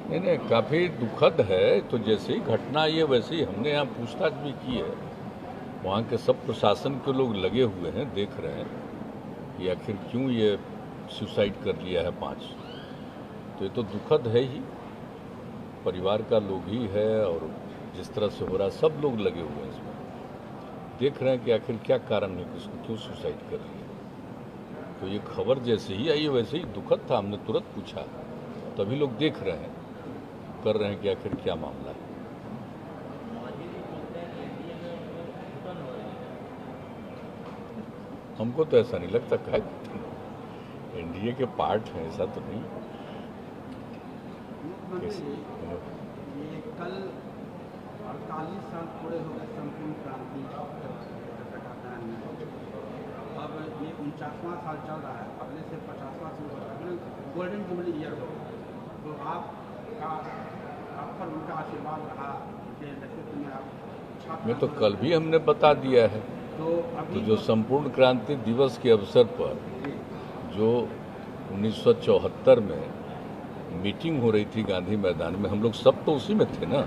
नहीं नहीं, काफ़ी दुखद है। तो जैसे ही घटना आई है वैसे ही हमने यहाँ पूछताछ भी की है। वहाँ के सब प्रशासन के लोग लगे हुए हैं, देख रहे हैं कि आखिर क्यों ये सुसाइड कर लिया है 5। तो ये तो दुखद है ही, परिवार का लोग ही है और जिस तरह से हो रहा है सब लोग लगे हुए हैं इसमें, देख रहे हैं कि आखिर क्या कारण है कि इसको क्यों सुसाइड कर लिया। तो ये खबर जैसे ही आई वैसे ही दुखद था, हमने तुरंत पूछा, तभी लोग देख रहे हैं, कर रहे हैं कि आखिर क्या मामला है। हमको तो ऐसा नहीं लगता, क्या एनडीए के पार्ट हैं, ऐसा तो नहीं। ये कल 48 साल पूरे हो गए संपूर्ण क्रांति हत्याकांड में। अब ये 49वां साल चल रहा है, अगले से 50वां शुरू हो रहा है, गोल्डन जुबली ईयर हो। तो आप पर उनका आशीर्वाद रहा कि नेतृत्व में आप मैं तो कल भी हमने बता दिया है। तो जो संपूर्ण क्रांति दिवस के अवसर पर जो 1974 में मीटिंग हो रही थी गांधी मैदान में, हम लोग सब तो उसी में थे ना।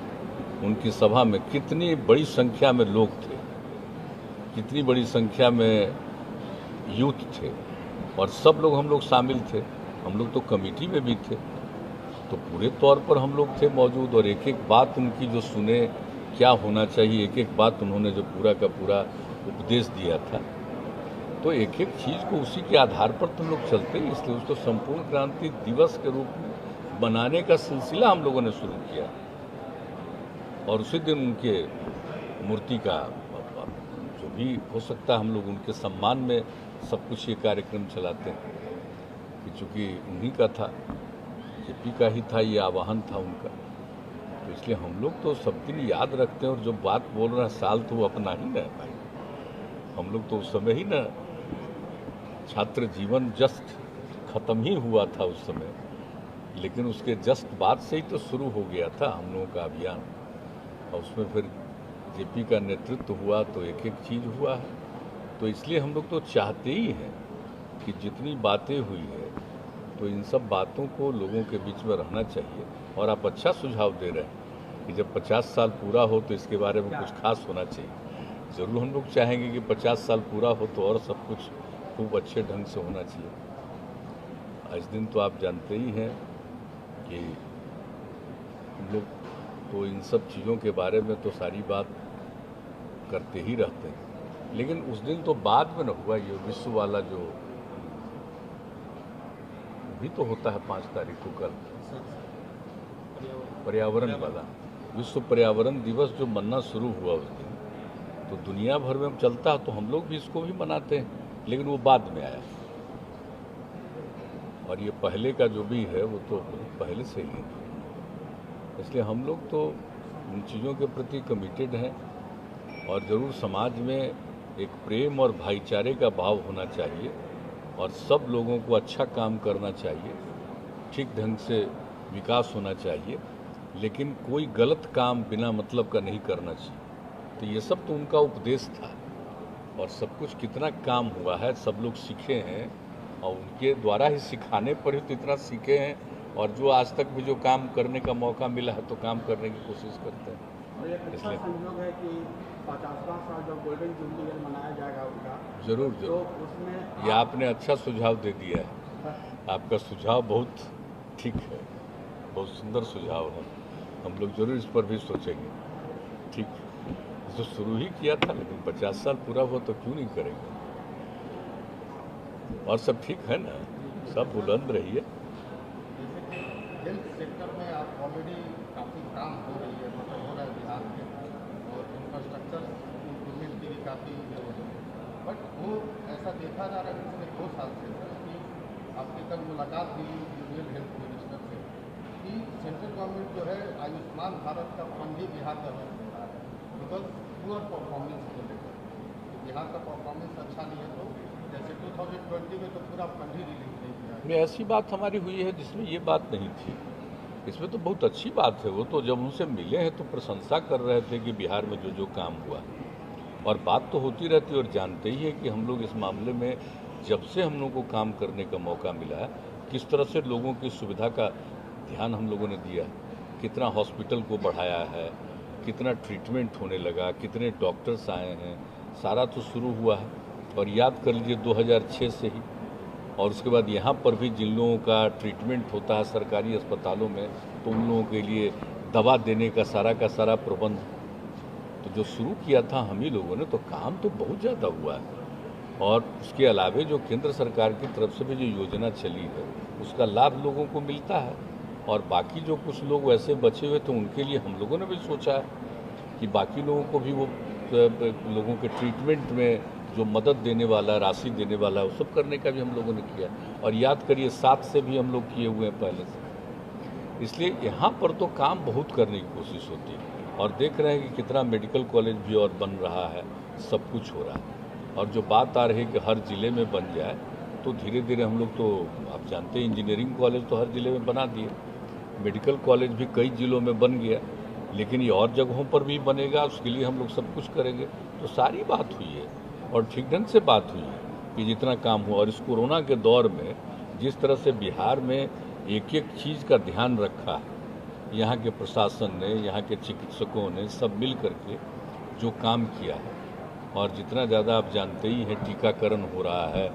उनकी सभा में कितनी बड़ी संख्या में लोग थे, कितनी बड़ी संख्या में यूथ थे, और सब लोग हम लोग शामिल थे। हम लोग तो कमेटी में भी थे, तो पूरे तौर पर हम लोग थे मौजूद, और एक एक बात उनकी जो सुने, क्या होना चाहिए, एक एक बात उन्होंने जो पूरा का पूरा उपदेश दिया था। तो एक एक चीज़ को उसी के आधार पर तो हम लोग चलते हैं, इसलिए उसको संपूर्ण क्रांति दिवस के रूप में बनाने का सिलसिला हम लोगों ने शुरू किया। और उसी दिन उनके मूर्ति का जो भी हो सकता है हम लोग उनके सम्मान में सब कुछ ये कार्यक्रम चलाते हैं, कि चूँकि उन्हीं का था, जेपी का ही था, ये आवाहन था उनका, तो इसलिए हम लोग तो सब दिन याद रखते हैं। और जो बात बोल रहा है साल, तो वो अपना ही ना है भाई। हम लोग तो उस समय ही ना, छात्र जीवन जस्ट खत्म ही हुआ था उस समय, लेकिन उसके जस्ट बाद से ही तो शुरू हो गया था हम लोगों का अभियान, और उसमें फिर जेपी का नेतृत्व हुआ, तो एक एक चीज़ हुआ है। तो इसलिए हम लोग तो चाहते ही हैं कि जितनी बातें हुई है, तो इन सब बातों को लोगों के बीच में रहना चाहिए। और आप अच्छा सुझाव दे रहे हैं कि जब 50 साल पूरा हो तो इसके बारे में कुछ खास होना चाहिए। ज़रूर हम लोग चाहेंगे कि 50 साल पूरा हो तो और सब कुछ खूब अच्छे ढंग से होना चाहिए। इस दिन तो आप जानते ही हैं कि हम लोग तो इन सब चीज़ों के बारे में तो सारी बात करते ही रहते हैं, लेकिन उस दिन तो बाद में न हुआ। ये विश्व वाला जो भी तो होता है 5 तारीख को, कल पर्यावरण वाला विश्व पर्यावरण दिवस जो मनना शुरू हुआ उस दिन, तो दुनिया भर में चलता है, तो हम लोग भी इसको भी मनाते हैं, लेकिन वो बाद में आया। और ये पहले का जो भी है वो तो पहले से ही है। इसलिए हम लोग तो उन चीज़ों के प्रति कमिटेड हैं, और ज़रूर समाज में एक प्रेम और भाईचारे का भाव होना चाहिए, और सब लोगों को अच्छा काम करना चाहिए, ठीक ढंग से विकास होना चाहिए, लेकिन कोई गलत काम बिना मतलब का नहीं करना चाहिए। तो ये सब तो उनका उपदेश था, और सब कुछ कितना काम हुआ है, सब लोग सीखे हैं, और उनके द्वारा ही सिखाने पर ही तो इतना सीखे हैं। और जो आज तक भी जो काम करने का मौका मिला है तो काम करने की कोशिश करते हैं। और एक अच्छा संयोग है कि 50वां साल जब गोल्डन जुबली ईयर मनाया जाएगा उनका, जरूर तो उसमें ये आपने अच्छा सुझाव दे दिया है। आपका सुझाव बहुत ठीक है, बहुत सुंदर सुझाव है। हम लोग जरूर इस पर भी सोचेंगे। ठीक, तो शुरू ही किया था, लेकिन 50 साल पूरा हुआ तो क्यों नहीं करेंगे। और सब ठीक है ना, सब बुलंद रहिए। हेल्थ सेक्टर में आप ऑलरेडी काफ़ी काम हो रही है, मतलब हो रहा है बिहार में, और इंफ्रास्ट्रक्चर इम्प्रूवमेंट की भी काफ़ी जरूरत है। बट वो ऐसा देखा जा रहा है पिछले 2 साल से कि आपकी कल मुलाकात हुई यूनियन हेल्थ मिनिस्टर से कि सेंट्रल गवर्नमेंट जो है आयुष्मान भारत का फंड ही बिहार गवर्नमेंट दे रहा है, बिकॉज पुअर परफॉर्मेंस को लेकर। बिहार का परफॉर्मेंस अच्छा नहीं है, तो जैसे 2020 में तो पूरा फंड ही रिलीज नहीं किया। में ऐसी बात हमारी हुई है जिसमें ये बात नहीं थी। इसमें तो बहुत अच्छी बात है। वो तो जब उनसे मिले हैं तो प्रशंसा कर रहे थे कि बिहार में जो जो काम हुआ, और बात तो होती रहती है। और जानते ही है कि हम लोग इस मामले में जब से हम लोग को काम करने का मौका मिला है, किस तरह से लोगों की सुविधा का ध्यान हम लोगों ने दिया, कितना हॉस्पिटल को बढ़ाया है, कितना ट्रीटमेंट होने लगा, कितने डॉक्टर्स आए हैं, सारा तो शुरू हुआ है। और याद कर लीजिए 2006 से ही, और उसके बाद यहाँ पर भी जिन लोगों का ट्रीटमेंट होता है सरकारी अस्पतालों में, तो उन लोगों के लिए दवा देने का सारा प्रबंध तो जो शुरू किया था हम ही लोगों ने, तो काम तो बहुत ज़्यादा हुआ है। और उसके अलावे जो केंद्र सरकार की तरफ से भी जो योजना चली है उसका लाभ लोगों को मिलता है। और बाकी जो कुछ लोग वैसे बचे हुए तो उनके लिए हम लोगों ने भी सोचा है कि बाकी लोगों को भी वो लोगों के ट्रीटमेंट में जो मदद देने वाला, राशि देने वाला, वो सब करने का भी हम लोगों ने किया। और याद करिए 7 से भी हम लोग किए हुए हैं पहले से। इसलिए यहाँ पर तो काम बहुत करने की कोशिश होती है। और देख रहे हैं कि कितना मेडिकल कॉलेज भी और बन रहा है, सब कुछ हो रहा है। और जो बात आ रही है कि हर ज़िले में बन जाए, तो धीरे धीरे हम लोग तो आप जानते हैं इंजीनियरिंग कॉलेज तो हर ज़िले में बना दिए, मेडिकल कॉलेज भी कई ज़िलों में बन गया, लेकिन ये और जगहों पर भी बनेगा, उसके लिए हम लोग सब कुछ करेंगे। तो सारी बात हुई है और ठीक ढंग से बात हुई है कि जितना काम हुआ। और इस कोरोना के दौर में जिस तरह से बिहार में एक एक चीज़ का ध्यान रखा है, यहाँ के प्रशासन ने, यहाँ के चिकित्सकों ने सब मिल करके जो काम किया है, और जितना ज़्यादा आप जानते ही हैं टीकाकरण हो रहा है,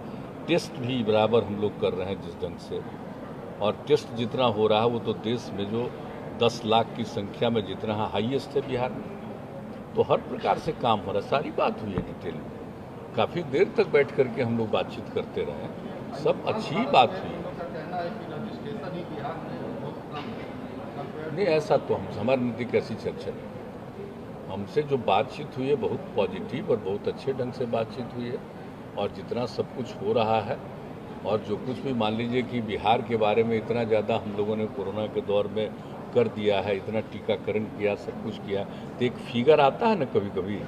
टेस्ट भी बराबर हम लोग कर रहे हैं जिस ढंग से, और टेस्ट जितना हो रहा है वो तो देश में जो 10 लाख की संख्या में जितना हाईएस्ट है बिहार में, तो हर प्रकार से काम हो रहा है। सारी बात हुई है डिटेल में, काफ़ी देर तक बैठ करके हम लोग बातचीत करते रहे, सब अच्छी ही बात हुई। नहीं, ऐसा तो हमारी नीति कैसी चर्चा नहीं, हमसे जो बातचीत हुई है बहुत पॉजिटिव और बहुत अच्छे ढंग से बातचीत हुई है। और जितना सब कुछ हो रहा है और जो कुछ भी मान लीजिए कि बिहार के बारे में इतना ज़्यादा हम लोगों ने कोरोना के दौर में कर दिया है, इतना टीकाकरण किया, सब कुछ किया, तो एक फिगर आता है ना कभी कभी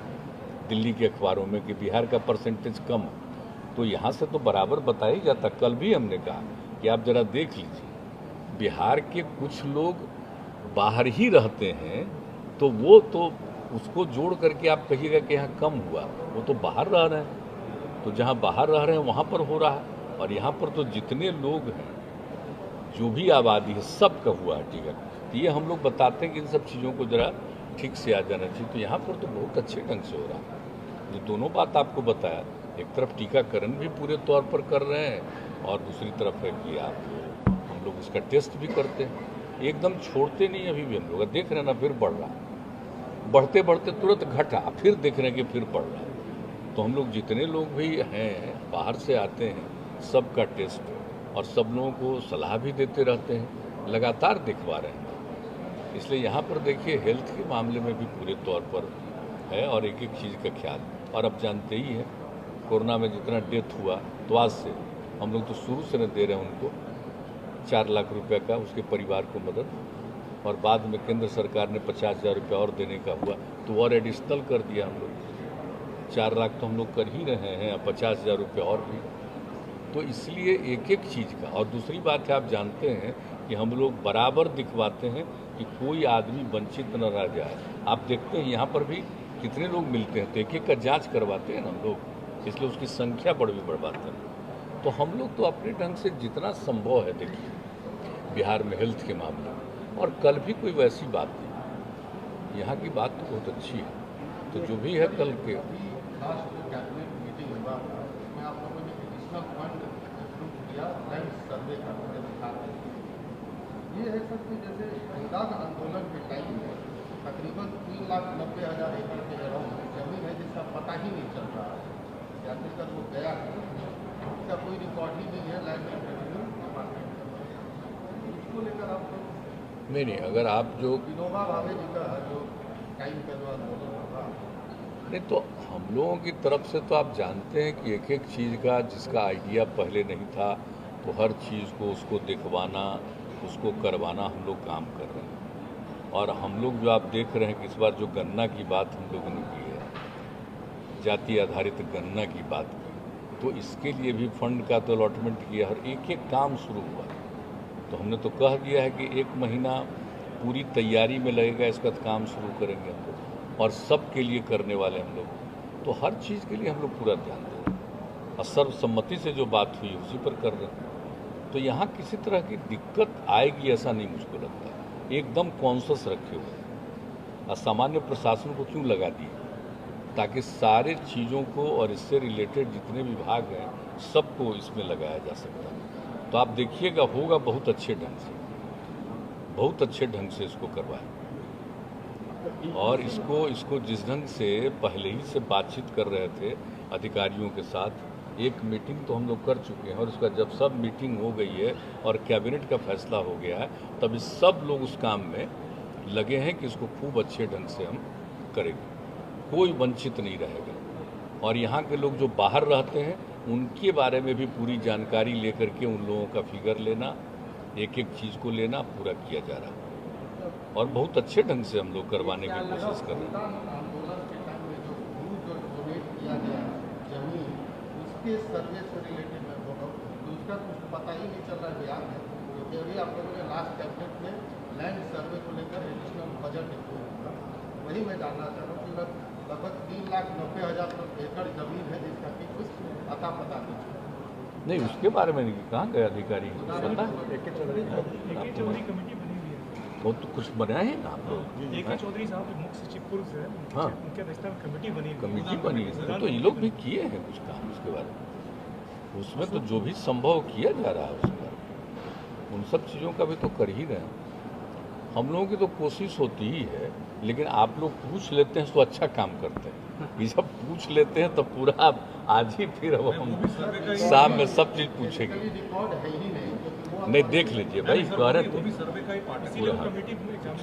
दिल्ली के अखबारों में कि बिहार का परसेंटेज कम, तो यहाँ से तो बराबर बताया ही जाता। कल भी हमने कहा कि आप ज़रा देख लीजिए, बिहार के कुछ लोग बाहर ही रहते हैं, तो वो तो उसको जोड़ करके आप कहिएगा कि यहाँ कम हुआ, वो तो बाहर रह रहे हैं, तो जहाँ बाहर रह रहे हैं वहाँ पर हो रहा है। और यहाँ पर तो जितने लोग हैं, जो भी आबादी है, सब का हुआ है टीका। तो ये हम लोग बताते हैं कि इन सब चीज़ों को ज़रा ठीक से आ जाना चाहिए। तो यहाँ पर तो बहुत अच्छे ढंग से हो रहा है। जो दोनों बात आपको बताया, एक तरफ टीकाकरण भी पूरे तौर पर कर रहे हैं और दूसरी तरफ है कि आप हम लोग उसका टेस्ट भी करते हैं, एकदम छोड़ते नहीं। अभी भी हम लोग देख रहे हैं ना, फिर बढ़ रहा है, बढ़ते बढ़ते तुरंत घटा, फिर देख रहे हैं कि फिर बढ़ रहा है। तो हम लोग जितने लोग भी हैं बाहर से आते हैं, सबका टेस्ट और सब लोगों को सलाह भी देते रहते हैं, लगातार दिखवा रहे हैं। इसलिए यहाँ पर देखिए हेल्थ के मामले में भी पूरे तौर पर है और एक एक चीज़ का ख्याल। और अब जानते ही हैं कोरोना में जितना डेथ हुआ, तो आज से हम लोग तो शुरू से न दे रहे हैं उनको 4 लाख रुपए का, उसके परिवार को मदद, और बाद में केंद्र सरकार ने 50,000 रुपये और देने का हुआ तो और एडिशनल कर दिया। हम लोग 4 लाख तो हम लोग कर ही रहे हैं, 50,000 रुपये और भी। तो इसलिए एक एक चीज़ का। और दूसरी बात है, आप जानते हैं कि हम लोग बराबर दिखवाते हैं कि कोई आदमी वंचित न रह जाए। आप देखते हैं यहाँ पर भी कितने लोग मिलते हैं, तो एक एक का जांच करवाते हैं ना हम लोग, इसलिए उसकी संख्या बढ़वाते हैं। तो हम लोग तो अपने ढंग से जितना संभव है देखिए बिहार में हेल्थ के मामले में। और कल भी कोई वैसी बात नहीं, यहाँ की बात तो बहुत अच्छी है। तो जो भी है कल के ये है सर कि जैसे संविधान आंदोलन के टाइम में तकरीबन 3,90,000 एकड़ के अराउंड जमीन है जिसका पता ही नहीं चल रहा है, या फिर वो गया है, इसका कोई रिकॉर्ड ही नहीं है लैंड रेवेन्यू डिपार्टमेंट। उसको लेकर आप नहीं, अगर आप जो विनोबा भावे जी का जो टाइम का जो आंदोलन होगा, नहीं तो हम लोगों की तरफ से तो आप जानते हैं कि एक एक चीज़ का जिसका आइडिया पहले नहीं था, तो हर चीज़ को उसको दिखवाना, उसको करवाना हम लोग काम कर रहे हैं। और हम लोग जो आप देख रहे हैं कि इस बार जो गन्ना की बात हम लोगों ने की है, जाति आधारित गन्ना की बात की, तो इसके लिए भी फंड का तो अलॉटमेंट किया और एक एक काम शुरू हुआ। तो हमने तो कह दिया है कि 1 महीना पूरी तैयारी में लगेगा, इसका काम शुरू करेंगे हम लोग, और सब के लिए करने वाले हम लोग। तो हर चीज़ के लिए हम लोग पूरा ध्यान दें और सर्वसम्मति से जो बात हुई उसी पर कर रहे हैं। तो यहाँ किसी तरह की दिक्कत आएगी ऐसा नहीं मुझको लगता। एकदम कॉन्शस रखे हुए असामान्य प्रशासन को क्यों लगा दिए, ताकि सारे चीज़ों को और इससे रिलेटेड जितने विभाग हैं सबको इसमें लगाया जा सकता है। तो आप देखिएगा होगा बहुत अच्छे ढंग से इसको करवाएं। और इसको जिस ढंग से पहले ही से बातचीत कर रहे थे अधिकारियों के साथ, एक मीटिंग तो हम लोग कर चुके हैं और उसका जब सब मीटिंग हो गई है और कैबिनेट का फैसला हो गया है तब इस सब लोग उस काम में लगे हैं कि इसको खूब अच्छे ढंग से हम करेंगे, कोई वंचित नहीं रहेगा। और यहाँ के लोग जो बाहर रहते हैं उनके बारे में भी पूरी जानकारी लेकर के उन लोगों का फिगर लेना, एक एक चीज़ को लेना पूरा किया जा रहा है और बहुत अच्छे ढंग से हम लोग करवाने की कोशिश कर रहे हैं। आंदोलन के टाइम में जो डोनेट किया गया जमीन उसके सर्वे से रिलेटेड है तो उसका कुछ पता ही नहीं चल रहा बिहार में, क्योंकि अभी आप लोगों ने लास्ट कैबिनेट में लैंड सर्वे को लेकर एडिशनल बजट हुआ, वही मैं जानना चाह रहा हूँ कि लगभग 3,90,000 एकड़ जमीन है जिसका कि कुछ अता पता नहीं, उसके बारे में नहीं कहाँ गए अधिकारी पता वो तो कुछ बनाए हैं ना आप लोग। AK चौधरी साहब मुख्य सचिव पूर्व से हाँ उनके अध्यक्षता में कमेटी बनी है, तो ये लोग भी किए हैं कुछ काम उसके बारे में। उसमें तो जो भी संभव किया जा रहा है उसके बारे में उन सब चीज़ों का भी तो कर ही रहे हैं। हम लोगों की तो कोशिश होती ही है, लेकिन आप लोग पूछ लेते हैं तो अच्छा काम करते हैं। ये जब पूछ लेते हैं तब पूरा आप आज ही फिर अब हम शाम में सब चीज़ पूछेंगे। रिकॉर्ड है ही नहीं देख लीजिए भाई, कह रहे थे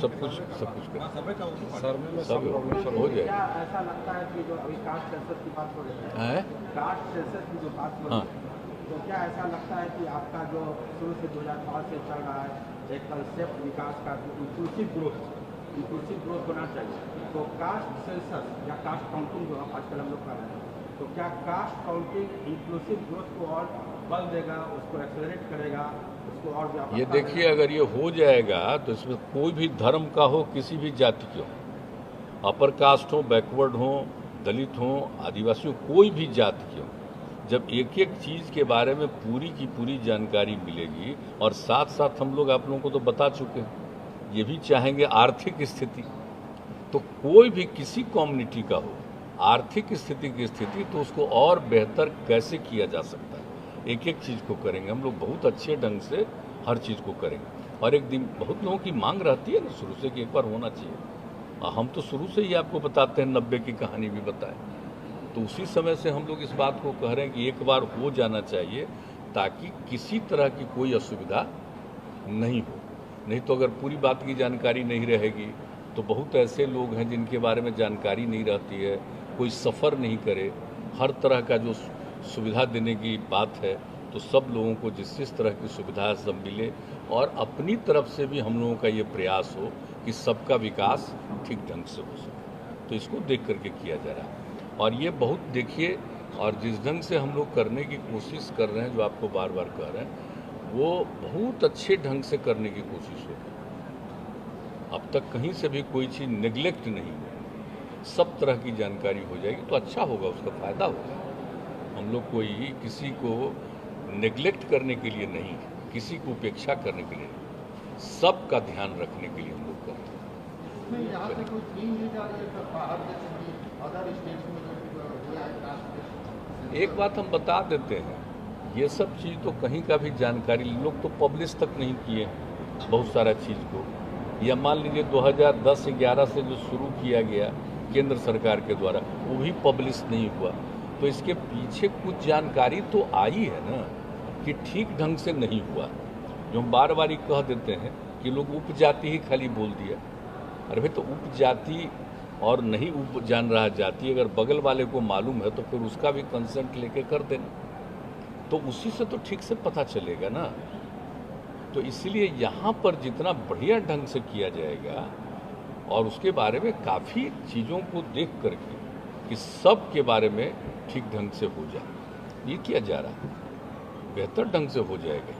सब कुछ सब हो जाए। क्या ऐसा लगता है कि जो अभी कास्ट सेंसस की बात हो रही है, कास्ट सेंसस की जो बात हो रही है, तो क्या ऐसा लगता है कि आपका जो शुरू से 2005 से चल रहा है एक कंसेप्ट विकास का इंक्लूसिव ग्रोथ होना चाहिए, तो कास्ट सेंसस या कास्ट काउंटिंग जो आजकल हम लोग कर रहे हैं, तो क्या कास्ट काउंटिंग इंक्लूसिव ग्रोथ को और बल देगा, उसको एक्सेलरेट करेगा, उसको और व्यापकता ये देखिए अगर ये हो जाएगा तो इसमें कोई भी धर्म का हो, किसी भी जाति के हो, अपर कास्ट हो, बैकवर्ड हो, दलित हो, आदिवासी हो, कोई भी जाति के हो, जब एक एक चीज़ के बारे में पूरी की पूरी जानकारी मिलेगी और साथ साथ हम लोग आप लोगों को तो बता चुके हैं, ये भी चाहेंगे आर्थिक स्थिति, तो कोई भी किसी कम्युनिटी का हो आर्थिक स्थिति तो उसको और बेहतर कैसे किया जा सकता है, एक एक चीज़ को करेंगे हम लोग बहुत अच्छे ढंग से, हर चीज़ को करेंगे। और एक दिन बहुत लोगों की मांग रहती है ना शुरू से कि एक बार होना चाहिए, हम तो शुरू से ही आपको बताते हैं, 90 की कहानी भी बताएं, तो उसी समय से हम लोग इस बात को कह रहे हैं कि एक बार हो जाना चाहिए ताकि किसी तरह की कोई असुविधा नहीं हो। नहीं तो अगर पूरी बात की जानकारी नहीं रहेगी तो बहुत ऐसे लोग हैं जिनके बारे में जानकारी नहीं रहती है, कोई सफ़र नहीं करे, हर तरह का जो सुविधा देने की बात है तो सब लोगों को जिस तरह की सुविधा सब मिले और अपनी तरफ से भी हम लोगों का ये प्रयास हो कि सबका विकास ठीक ढंग से हो सके, तो इसको देख करके किया जा रहा है। और ये बहुत देखिए, और जिस ढंग से हम लोग करने की कोशिश कर रहे हैं, जो आपको बार बार कह रहे हैं, वो बहुत अच्छे ढंग से करने की कोशिश होगी। अब तक कहीं से भी कोई चीज़ नेग्लेक्ट नहीं हुई, सब तरह की जानकारी हो जाएगी तो अच्छा होगा, उसका फ़ायदा होगा। हम लोग कोई किसी को नेग्लेक्ट करने के लिए नहीं, किसी को उपेक्षा करने के लिए नहीं, सबका ध्यान रखने के लिए हम लोग कर रहे हैं। यहाँ से कोई थीम नहीं जा रही है बाहर जैसे कि अदर स्टेट्स में एक बात हम बता देते हैं, ये सब चीज़ तो कहीं का भी जानकारी लोग तो पब्लिश तक नहीं किए हैं बहुत सारा चीज़ को, या मान लीजिए 2010-11 से जो शुरू किया गया केंद्र सरकार के द्वारा वो भी पब्लिश नहीं हुआ, तो इसके पीछे कुछ जानकारी तो आई है ना कि ठीक ढंग से नहीं हुआ। जो हम बार बार कह देते हैं कि लोग उपजाति ही खाली बोल दिया, अरे भाई तो उपजाति और नहीं उप जान रहा जाति, अगर बगल वाले को मालूम है तो फिर उसका भी कंसेंट लेके कर देना, तो उसी से तो ठीक से पता चलेगा ना। तो इसलिए यहाँ पर जितना बढ़िया ढंग से किया जाएगा और उसके बारे में काफ़ी चीज़ों को देख करके कि सब के बारे में ठीक ढंग से हो जाए, ये किया जा रहा है, बेहतर ढंग से हो जाएगा।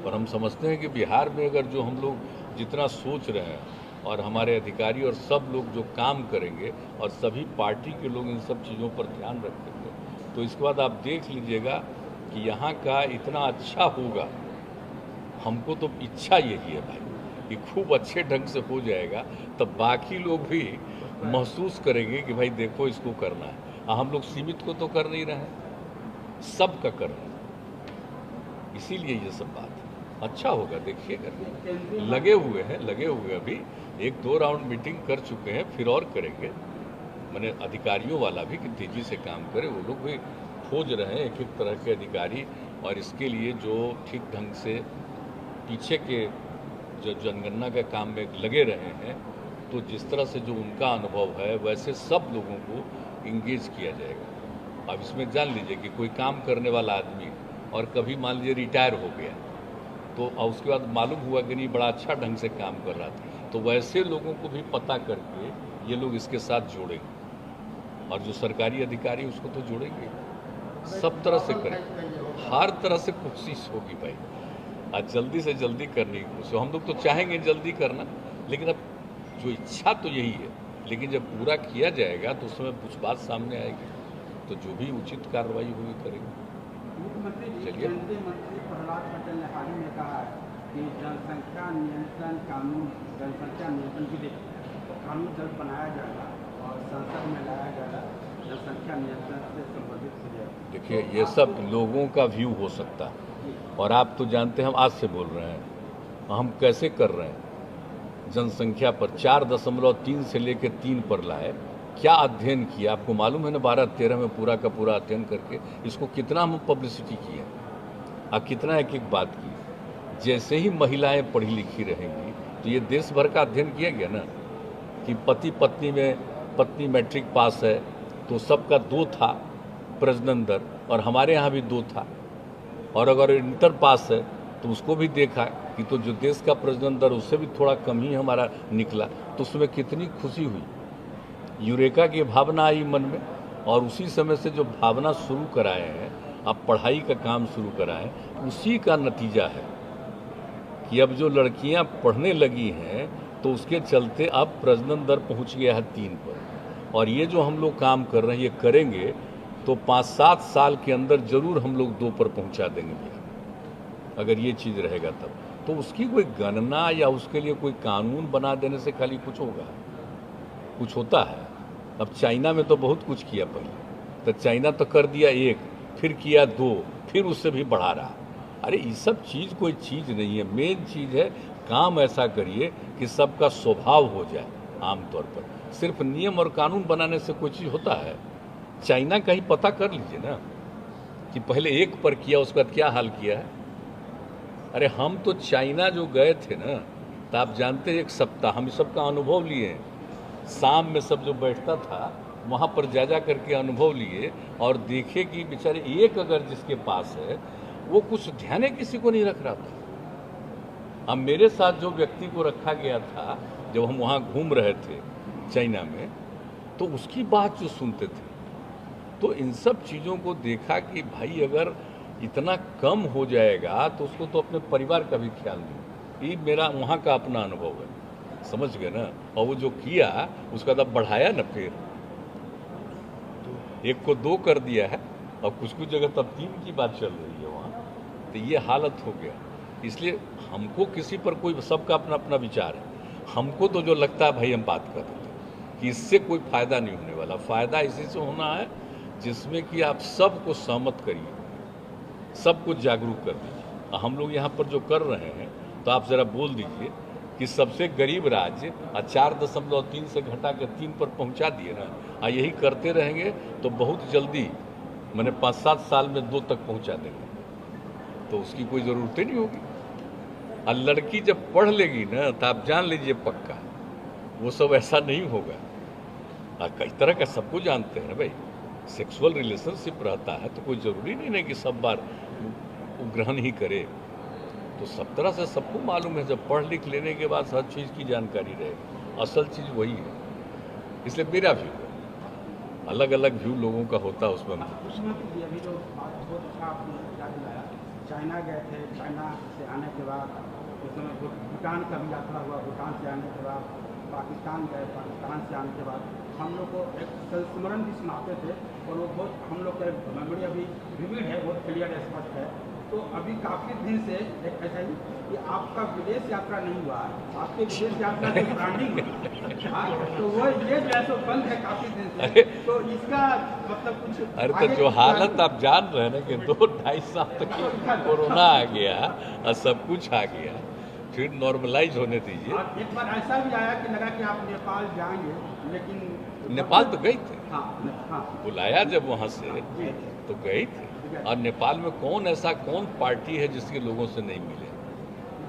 और हम समझते हैं कि बिहार में अगर जो हम लोग जितना सोच रहे हैं और हमारे अधिकारी और सब लोग जो काम करेंगे और सभी पार्टी के लोग इन सब चीज़ों पर ध्यान रखेंगे, तो इसके बाद आप देख लीजिएगा कि यहाँ का इतना अच्छा होगा हमको तो इच्छा यही है भाई कि खूब अच्छे ढंग से हो जाएगा, तब बाकी लोग भी महसूस करेंगे कि भाई देखो इसको करना है। हम लोग सीमित को तो कर नहीं रहे हैं, सबका कर रहे हैं, इसीलिए ये सब बात है। अच्छा होगा, देखिएगा, लगे हुए अभी 1-2 राउंड मीटिंग कर चुके हैं, फिर और करेंगे। मैंने अधिकारियों वाला भी कि तेजी से काम करे, वो लोग भी खोज रहे हैं एक तरह के अधिकारी, और इसके लिए जो ठीक ढंग से पीछे के जो जनगणना के काम में लगे रहे हैं, तो जिस तरह से जो उनका अनुभव है वैसे सब लोगों को इंगेज किया जाएगा। अब इसमें जान लीजिए कि कोई काम करने वाला आदमी और कभी मान लीजिए रिटायर हो गया, तो उसके बाद मालूम हुआ कि नहीं बड़ा अच्छा ढंग से काम कर रहा था, तो वैसे लोगों को भी पता करके ये लोग इसके साथ जोड़ेंगे, और जो सरकारी अधिकारी उसको तो जोड़ेंगे। सब तरह से करें, हर तरह से कोशिश होगी भाई, आज जल्दी से जल्दी करने की कोशिश। हम लोग तो चाहेंगे जल्दी करना, लेकिन अब जो इच्छा तो यही है, लेकिन जब पूरा किया जाएगा तो उस समय कुछ बात सामने आएगी, तो जो भी उचित कार्रवाई होगी करेंगे। केंद्रीय मंत्री प्रहलाद पटेल ने हाल ही में कहा है कि जनसंख्या नियंत्रण कानून, जनसंख्या नियंत्रण विधेयक कानून जल्द बनाया जाएगा और संसद में लाया जाएगा, जनसंख्या नियंत्रण से संबंधित विधेयक। देखिए, ये सब लोगों का व्यू हो सकता है, और आप तो जानते हैं हम आज से बोल रहे हैं, हम कैसे कर रहे हैं। जनसंख्या पर 4.3 से लेकर 3 पर लाए, क्या अध्ययन किया आपको मालूम है ना। 12-13 में पूरा का पूरा अध्ययन करके इसको कितना हम पब्लिसिटी किए और कितना एक एक बात की। जैसे ही महिलाएं पढ़ी लिखी रहेंगी तो ये देश भर का अध्ययन किया गया ना, कि पति पत्नी में पत्नी मैट्रिक पास है तो सबका 2 था प्रजनन दर, और हमारे यहाँ भी 2 था, और अगर इंटर पास है तो उसको भी देखा कि तो जो देश का प्रजनन दर उससे भी थोड़ा कम ही हमारा निकला, तो उसमें कितनी खुशी हुई, यूरेका की भावना आई मन में। और उसी समय से जो भावना शुरू कराए हैं, अब पढ़ाई का काम शुरू कराए, उसी का नतीजा है कि अब जो लड़कियां पढ़ने लगी हैं तो उसके चलते अब प्रजनन दर पहुंच गया है 3 पर। और ये जो हम लोग काम कर रहे हैं, ये करेंगे तो 5-7 साल के अंदर जरूर हम लोग 2 पर पहुंचा देंगे भैया, अगर ये चीज़ रहेगा तब। तो उसकी कोई गणना या उसके लिए कोई कानून बना देने से खाली कुछ होगा, कुछ होता है। अब चाइना में तो बहुत कुछ किया पहले, तो चाइना तो कर दिया 1, फिर किया 2, फिर उससे भी बढ़ा रहा। अरे ये सब चीज़ कोई चीज़ नहीं है, मेन चीज़ है काम ऐसा करिए कि सबका स्वभाव हो जाए। आमतौर पर सिर्फ नियम और कानून बनाने से कोई चीज़ होता है। चाइना का ही पता कर लीजिए ना कि पहले 1 पर किया, उसके बाद क्या हाल किया है। अरे हम तो चाइना जो गए थे ना, तो आप जानते हैं 1 सप्ताह हम सबका अनुभव लिए, शाम में सब जो बैठता था वहाँ पर जा करके अनुभव लिए, और देखे कि बेचारे 1 अगर जिसके पास है वो कुछ ध्यान किसी को नहीं रख रहा था। अब मेरे साथ जो व्यक्ति को रखा गया था जब हम वहाँ घूम रहे थे चाइना में, तो उसकी बात जो सुनते थे, तो इन सब चीज़ों को देखा कि भाई अगर इतना कम हो जाएगा तो उसको तो अपने परिवार का भी ख्याल नहीं। ये मेरा वहाँ का अपना अनुभव है, समझ गए ना। और वो जो किया उसका तब बढ़ाया ना, फिर 1 को 2 कर दिया है, और कुछ कुछ जगह तब 3 की बात चल रही है वहाँ। तो ये हालत हो गया। इसलिए हमको किसी पर कोई, सबका अपना अपना विचार है। हमको तो जो लगता है भाई हम बात कर रहे थे कि इससे कोई फ़ायदा नहीं होने वाला। फ़ायदा इसी से होना है जिसमें कि आप सबको सहमत करिए, सबको जागरूक कर दीजिए। हम लोग यहाँ पर जो कर रहे हैं, तो आप ज़रा बोल दीजिए कि सबसे गरीब राज्य 4.3 से घटा के 3 पर पहुँचा दिए ना, और यही करते रहेंगे तो बहुत जल्दी मैंने 5-7 साल में 2 तक पहुँचा देंगे, तो उसकी कोई ज़रूरत ही नहीं होगी। और लड़की जब पढ़ लेगी ना, तो आप जान लीजिए पक्का वो सब ऐसा नहीं होगा। और कई तरह का सबको जानते हैं ना भाई, सेक्सुअल रिलेशनशिप रहता है तो कोई ज़रूरी नहीं है कि सब बार वो ग्रहण ही करे। तो सब तरह से सबको मालूम है, जब पढ़ लिख लेने के बाद हर चीज़ की जानकारी रहेगी। असल चीज़ वही है। इसलिए मेरा व्यू है, अलग अलग व्यू लोगों का होता है, उसमें हमको कुछ नहीं। अभी जो बहुत अच्छा आपने याद दिलाया, चाइना गए थे, चाइना से आने के बाद उस समय भूटान का भी यात्रा हुआ, भूटान से आने के बाद पाकिस्तान गए, पाकिस्तान से आने के बाद हम लोग को एक संस्मरण भी सुनाते थे, और वो बहुत हम लोग का मेमोरी अभी विविड है, बहुत क्लियर स्पष्ट है तो अभी काफी दिन से ऐसा ही कि आपका विदेश यात्रा नहीं हुआ, आपके विदेश यात्रा की ब्रांडिंग तो वो ये जो है सो बंद है काफी दिन से, तो इसका मतलब कुछ अरे तो आगे जो कुछ हालत प्लान- आप जान रहे हैं ना कि 2-2.5 साल तक कोरोना आ गया और सब कुछ आ गया, फिर नॉर्मलाइज होने दीजिए। और एक बार ऐसा भी आया कि लगा कि आप नेपाल जाएंगे, लेकिन नेपाल तो गई थे, हाँ हाँ बुलाया जब वहाँ से जी तो गई थी। और नेपाल में कौन पार्टी है जिसके लोगों से नहीं मिले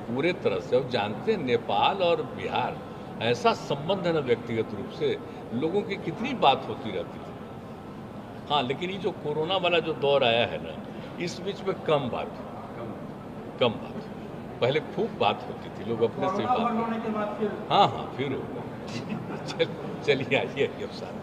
पूरे तरह से। और जानते हैं नेपाल और बिहार ऐसा संबंध है ना, व्यक्तिगत रूप से लोगों की कितनी बात होती रहती थी। हाँ, लेकिन ये जो कोरोना वाला जो दौर आया है ना, इस बीच में कम बात हुई। पहले खूब बात होती थी, लोग अपने से कोरोना बात बंद होने के बाद फिर हाँ फिर होगा। चलिए आइए अब साथ